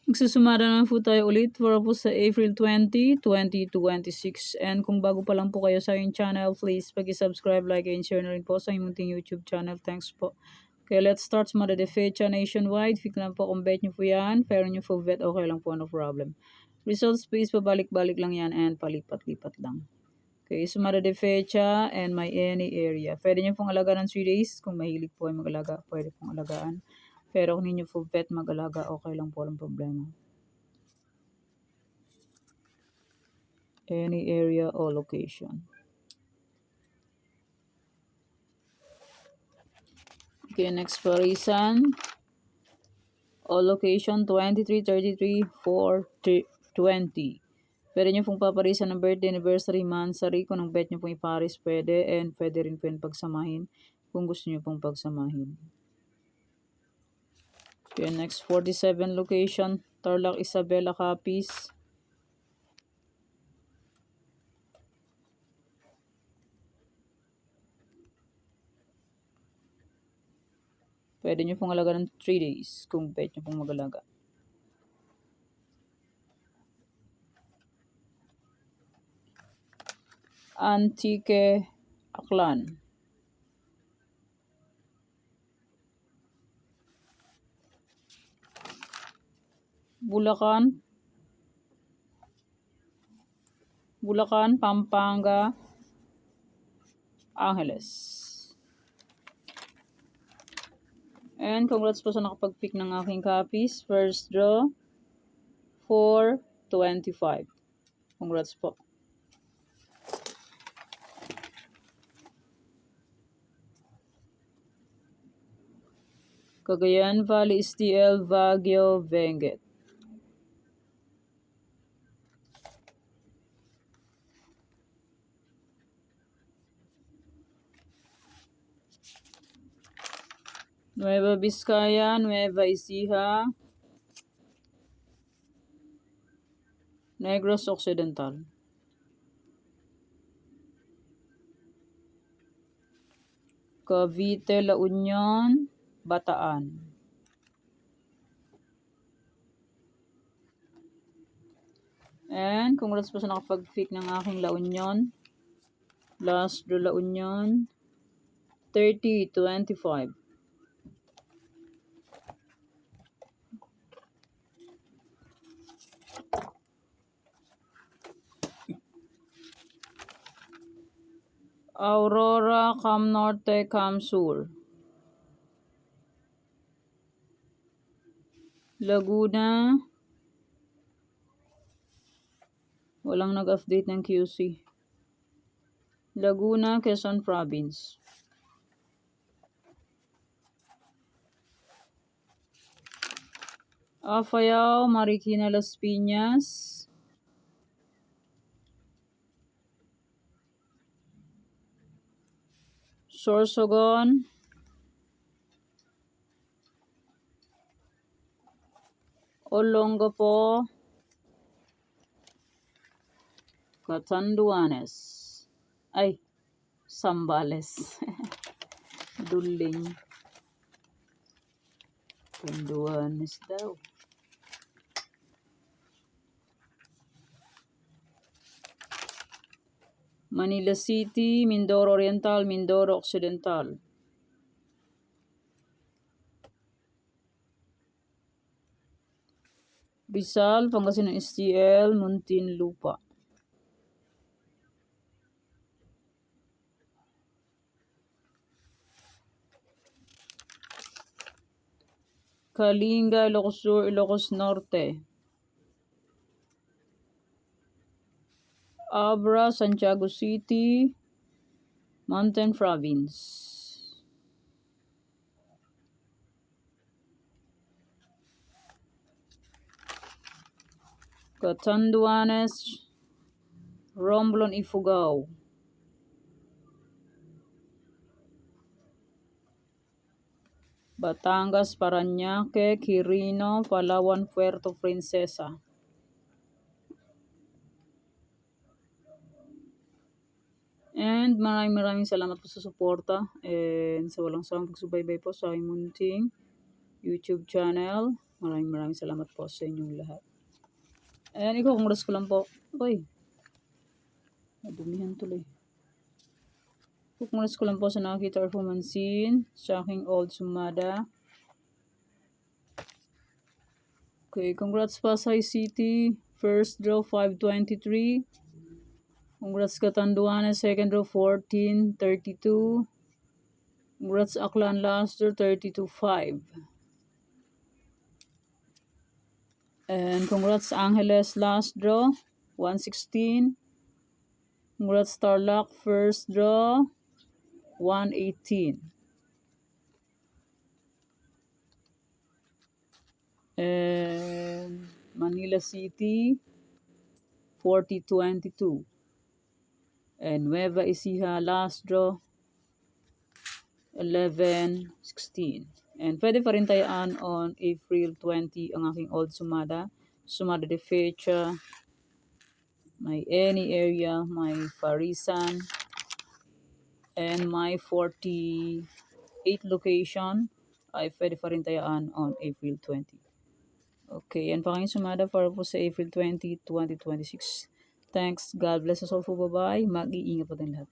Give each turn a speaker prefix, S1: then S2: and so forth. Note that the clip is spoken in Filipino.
S1: Magsusumada naman po tayo ulit para po sa April 20, 2026. And kung bago pa lang po kayo sa aking channel, please pag-subscribe, like, and share na rin po sa aking munting YouTube channel. Thanks po. Okay, let's start Sumada de Fecha nationwide. Fix lang po kung bet nyo po yan. Pero nyo po bet, okay lang po, no problem. Results please, pabalik-balik lang yan and palipat-lipat lang. Okay, Sumada de Fecha and my any area. Pwede nyo pong alagaan ng 3 days. Kung mahilig po ay mag-alaga, pwede pong alagaan. Pero kung ninyo po bet mag-alaga, okay lang po, walang problema. Any area or location. Okay, next parisan. Or location 23, 33, 4, 20. Pwede nyo pong paparisan ng birthday, anniversary, monthsary. Kung ang bet nyo pong iparis, pwede. And pwede rin po yung pagsamahin kung gusto nyo pong pagsamahin. Okay, next 47 location. Tarlac, Isabela, Capiz. Pwede nyo pong alaga ng 3 days kung bet nyo pong mag-alaga. Antique, Aklan. Bulacan, Pampanga, Angeles. And congrats po sa nakapag-pick ng aking copies. First draw, 425. Congrats po. Cagayan Valley, STL, Baguio, Benguet. Nueva Vizcaya, Nueva Ecija, Negros Occidental. Cavite, La Union, Bataan. And congrats po sa nakapag-pick ng aking La Union. Last draw La Union, 30-25. Aurora, Cam Norte, Cam Sur. Laguna. Walang nag-update ng QC. Laguna, Quezon Province. Afayao, Marikina, Las Piñas. Sorsogon. Olongapo. Catanduanes. Ay, Sambales. Duling. Catanduanes daw. Manila City, Mindoro Oriental, Mindoro Occidental. Rizal, Pangasinan STL, Muntinlupa. Kalinga, Ilocos Sur, Ilocos Norte. Abra, Santiago City, Mountain Province. Catanduanes, Romblon, Ifugao. Batangas, Parañaque, Quirino, Palawan, Puerto Princesa. And maraming salamat po sa suporta and sa walang sawang pagsubaybay po sa aking munting YouTube channel. Maraming salamat po sa inyong lahat. Ayan, i-congrats ko lang po. Uy, madumihan tuloy. Congrats ko lang po sa nakakita or pumansin sa aking old sumada. Okay, congrats Pasay City. First draw 523. Congrats Catanduanes, second draw 1432. Congrats Aklan last draw 32-5. And congrats Angeles last draw 116. Congrats Tarlac first draw 118. And Manila City 4022. And Nueva Ecija last draw 1116. And pwede pa rin tayaan on April 20 ang aking old sumada. Sumada de fecha. My any area, my Parisan, and my 48 location ay pwede pa rin tayaan on April 20. Okay, yan pa kayong sumada para po sa April 20, 2026. Thanks. God bless us all po. Bye-bye. Mag-iingat po tayong lahat.